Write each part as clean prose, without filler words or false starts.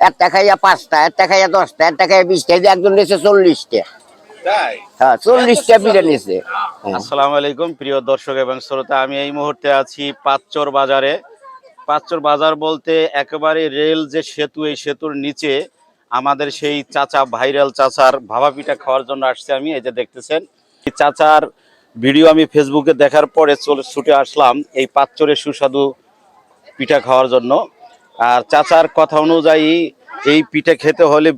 একটা খাইয়া 5টা, একটা খাইয়া 10টা, একটা খাইয়া 20টা, একজন নিয়েছে 40টা। হ্যাঁ, 40টা পিঠা নিয়েছে। আসসালামু আলাইকুম প্রিয় দর্শক এবং শ্রোতা, আমি এই মুহূর্তে আছি পাঁচচর বাজারে। পাঁচচর বাজার বলতে একেবারে রেল যে সেতু, এই সেতুর নিচে আমাদের সেই চাচা, ভাইরাল চাচার ভাপা পিঠা খাওয়ার জন্য আসছে আমি। এই যে দেখতেছেন, এই চাচার ভিডিও আমি ফেসবুকে দেখার পরে ছুটে আসলাম এই পাঁচচরের সুস্বাদু পিঠা খাওয়ার জন্য। আর চাচার কথা অনুযায়ী এই পিঠে খেতে হলে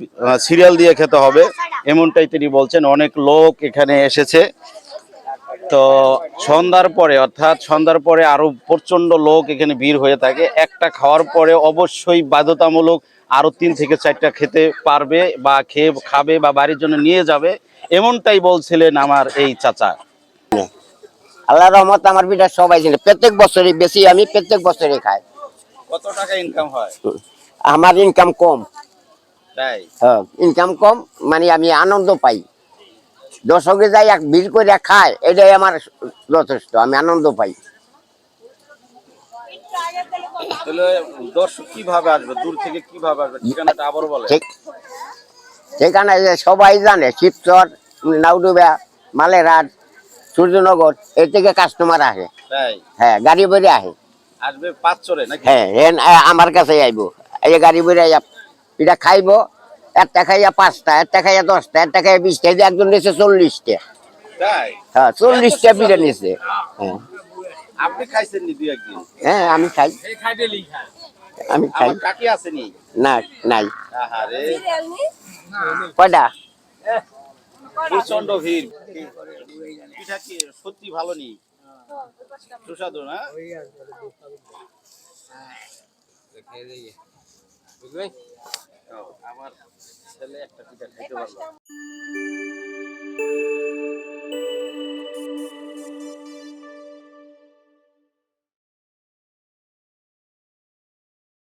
সিরিয়াল দিয়ে খেতে হবে, এমনটাই তিনি বলছেন। অনেক লোক এখানে এসেছে। তো সন্ধ্যার পরে, অর্থাৎ সন্ধ্যার পরে আরো প্রচন্ড লোক এখানে ভিড় হয়ে থাকে। একটা খাওয়ার পরে অবশ্যই বাধ্যতামূলক আরো 3 থেকে 4টা খেতে পারবে বা খাবে বা বাড়ির জন্য নিয়ে যাবে, এমনটাই বলছিলেন আমার এই চাচা। আল্লাহর রহমত, আমার পিঠা সবাই চিনে, প্রত্যেক বছরই বেশি, আমি প্রত্যেক বছরই খাই। কত টাকা ইনকাম হয়? আমার ইনকাম কম। তাই? হ্যাঁ, ইনকাম কম, মানে আমি আনন্দ পাই। দর্শকে যাই এক ভিড় করে খায়, এটাই আমার যথেষ্ট, আমি আনন্দ পাই। তাহলে দর্শক কিভাবে আসবে, দূর থেকে কিভাবে আসবে, ঠিকানাটা আবার বলে। ঠিক, সেখানে যে সবাই জানে, শিবচর, নাউডুবা, মালেরহাট, সূর্যনগর, এর থেকে কাস্টমার আসে। তাই? হ্যাঁ, গাড়ি বেড়ে আসে। আসবে পাঁচচরে নাকি? হ্যাঁ, আমার কাছে আইব, এই গাড়ি বেড়ে এটা খাইবো। একটা খাইয়া 5টা, একটা খাইয়া 10টা, একটা খাইয়া 20টা, একজন নিয়েছে 40টা। তাই? হ্যাঁ, 40টা পিঠা নিয়েছে। হ্যাঁ, আপনি খাইছেন নি দুই একদিন? হ্যাঁ, আমি খাই, আমি খাই। আমার কাকি আসেনি? না, নাই। আহারে, কয়টা? প্রচন্ড ভিড়। পিঠা কি সত্যি ভালো নি? সুস্বাদু না? ও, আমার ছেলে একটা পিঠা খাইতে পারলো।